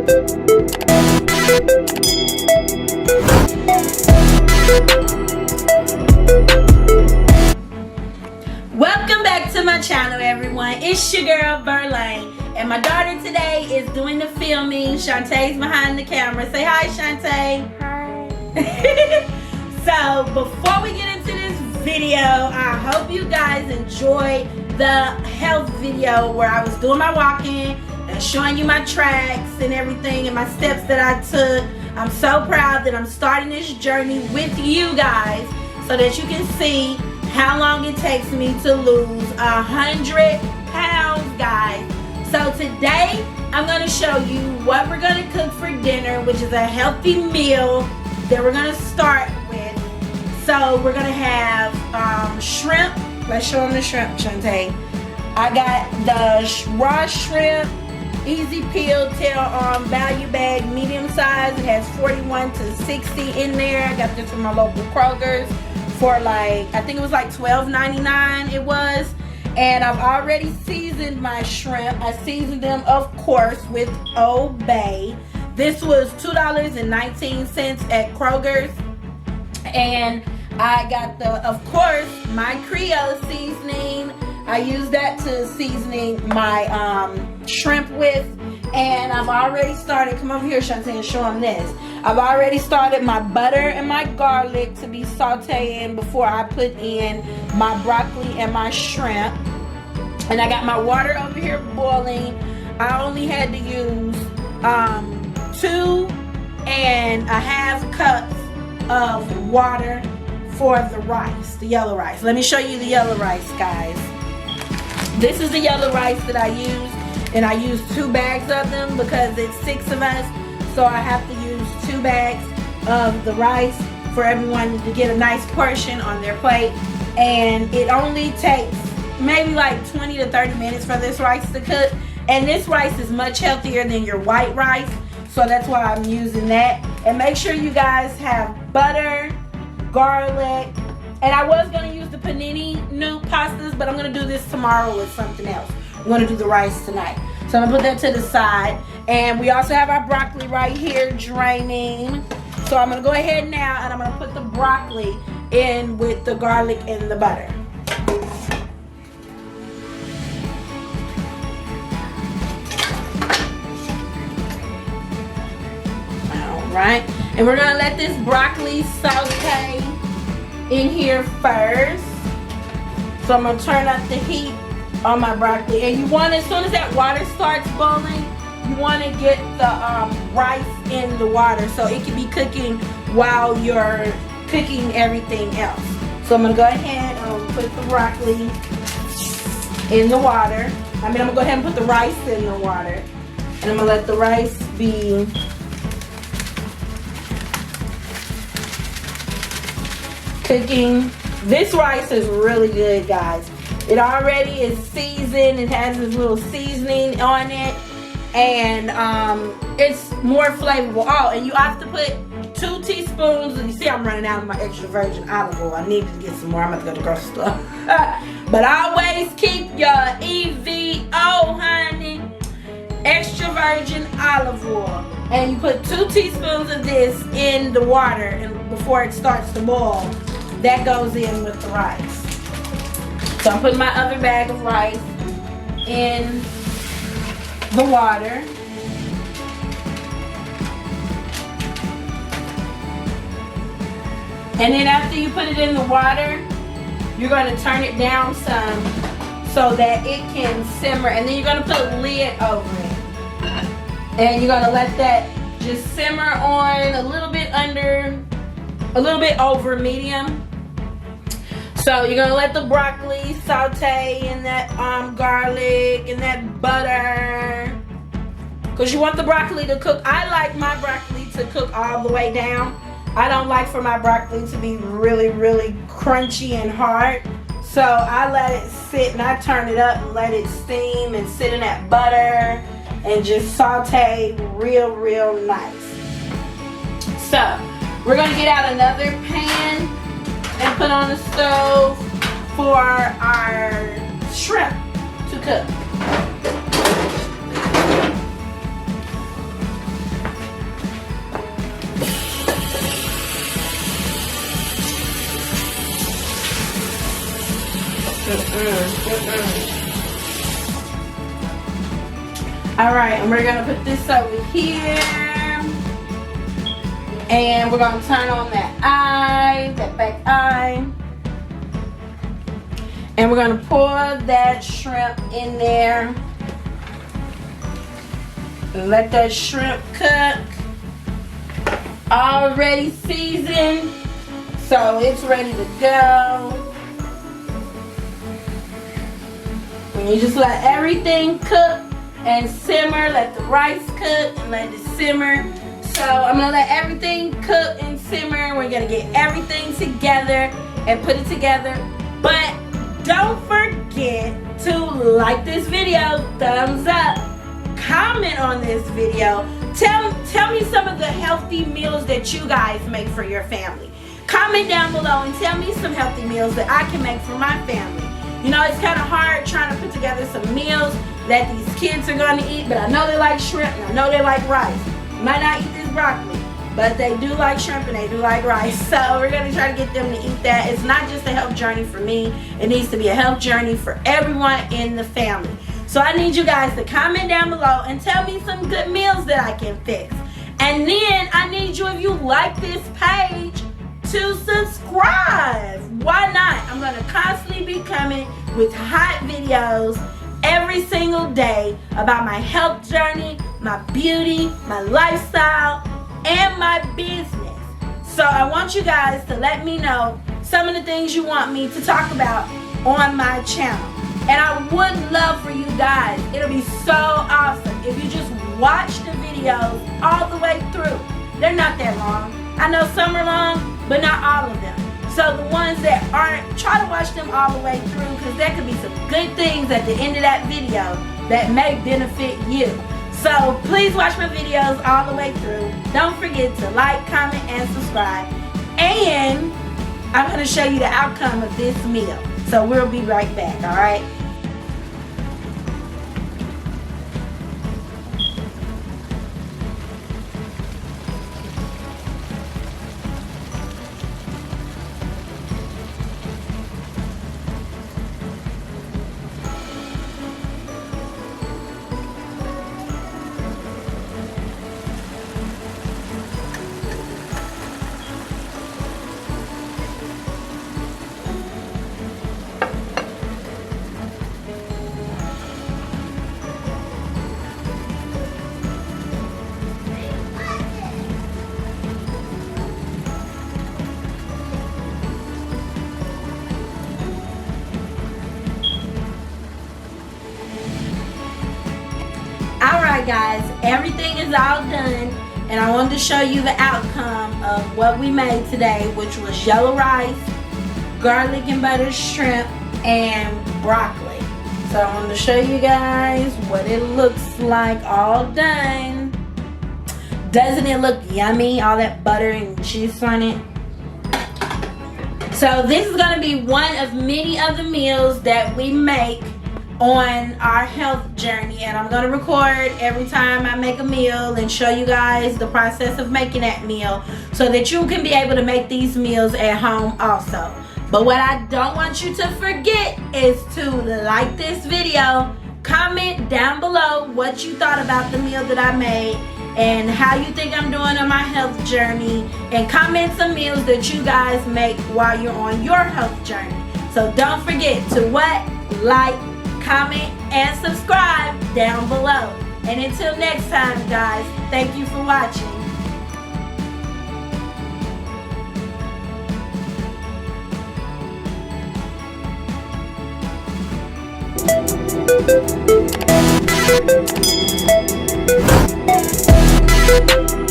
Welcome back to my channel, everyone. It's your girl Verlaine, and my daughter today is doing the filming. Shantae's behind the camera. Say hi, Shantae. Hi. So before we get into this video, I hope you guys enjoyed the health video where I was doing my walking and showing you my tracks and everything and my steps that I took. I'm so proud that I'm starting this journey with you guys so that you can see how long it takes me to lose 100 pounds, guys. So today I'm going to show you what we're going to cook for dinner, which is a healthy meal that we're going to start with. So we're going to have shrimp. Let's show them the shrimp, Shantae. I got the raw shrimp, easy peel, tail on, value bag, medium size. It has 41 to 60 in there. I got this from my local Kroger's for like, I think it was like $12.99 it was. And I've already seasoned my shrimp. I seasoned them, of course, with Old Bay. This was $2.19 at Kroger's. And I got the, of course, my Creole seasoning. I use that to seasoning my shrimp with. And I've already started, come over here, Shantae, and show them this. I've already started my butter and my garlic to be sauteing before I put in my broccoli and my shrimp. And I got my water over here boiling. I only had to use 2.5 cups of water for the rice, the yellow rice. Let me show you the yellow rice, guys. This is the yellow rice that I use. And I use 2 bags of them because it's 6 of us. So I have to use 2 bags of the rice for everyone to get a nice portion on their plate. And it only takes maybe like 20 to 30 minutes for this rice to cook. And this rice is much healthier than your white rice. So that's why I'm using that. And make sure you guys have butter, garlic. And I was going to use the panini new pastas, but I'm going to do this tomorrow with something else. I'm going to do the rice tonight. So I'm going to put that to the side. And we also have our broccoli right here draining. So I'm going to go ahead now and I'm going to put the broccoli in with the garlic and the butter. Alright. And we're going to let this broccoli saute in here first. So I'm going to turn up the heat on my broccoli. And you want, as soon as that water starts boiling, you want to get the rice in the water so it can be cooking while you're cooking everything else. So I'm going to go ahead and put the broccoli in the water. I'm going to go ahead and put the rice in the water. And I'm going to let the rice be cooking. This rice is really good, guys. It already is seasoned. It has this little seasoning on it. And it's more flavorful. Oh, and you have to put 2 teaspoons. And you see I'm running out of my extra virgin olive oil. I need to get some more. I'm going to go to the grocery store. But always keep your EVO, honey. Extra virgin olive oil. And you put 2 teaspoons of this in the water and before it starts to boil. That goes in with the rice. So I'm putting my other bag of rice in the water. And then after you put it in the water, you're going to turn it down some so that it can simmer. And then you're going to put a lid over it. And you're going to let that just simmer on a little bit over medium. So you're going to let the broccoli saute in that garlic and that butter. Because you want the broccoli to cook. I like my broccoli to cook all the way down. I don't like for my broccoli to be really, really crunchy and hard. So I let it sit and I turn it up and let it steam and sit in that butter and just saute real, real nice. So we're going to get out another pan and put on the stove for our shrimp to cook. All right, and we're gonna put this over here. And we're gonna turn on that eye, that back eye. And we're gonna pour that shrimp in there. And let that shrimp cook. Already seasoned, so it's ready to go. And you just let everything cook and simmer. Let the rice cook and let it simmer. So I'm gonna let everything cook and simmer. We're gonna get everything together and put it together. But don't forget to like this video, thumbs up, comment on this video. Tell me some of the healthy meals that you guys make for your family. Comment down below and tell me some healthy meals that I can make for my family. You know, it's kind of hard trying to put together some meals that these kids are going to eat, but I know they like shrimp and I know they like rice. Might not eat this broccoli, but they do like shrimp and they do like rice. So we're going to try to get them to eat that. It's not just a health journey for me. It needs to be a health journey for everyone in the family. So I need you guys to comment down below and tell me some good meals that I can fix. And then I need you, if you like this page, to subscribe. Why not? I'm going to constantly be coming with hot videos every single day about my health journey, my beauty, my lifestyle, and my business. So I want you guys to let me know some of the things you want me to talk about on my channel. And I would love for you guys, it'll be so awesome if you just watch the videos all the way through. They're not that long. I know some are long, but not all of them. So the ones that aren't, try to watch them all the way through, because there could be some good things at the end of that video that may benefit you. So please watch my videos all the way through. Don't forget to like, comment, and subscribe. And I'm going to show you the outcome of this meal. So we'll be right back, all right? Alright guys, everything is all done, and I wanted to show you the outcome of what we made today, which was yellow rice, garlic and butter shrimp, and broccoli. So I wanted to show you guys what it looks like all done. Doesn't it look yummy, all that butter and juice on it? So this is going to be one of many of the meals that we make on our health journey, and I'm going to record every time I make a meal and show you guys the process of making that meal so that you can be able to make these meals at home also. But what I don't want you to forget is to like this video, comment down below what you thought about the meal that I made and how you think I'm doing on my health journey, and comment some meals that you guys make while you're on your health journey. So don't forget to what? Like, comment, and subscribe down below. And until next time, guys, thank you for watching. Thank you.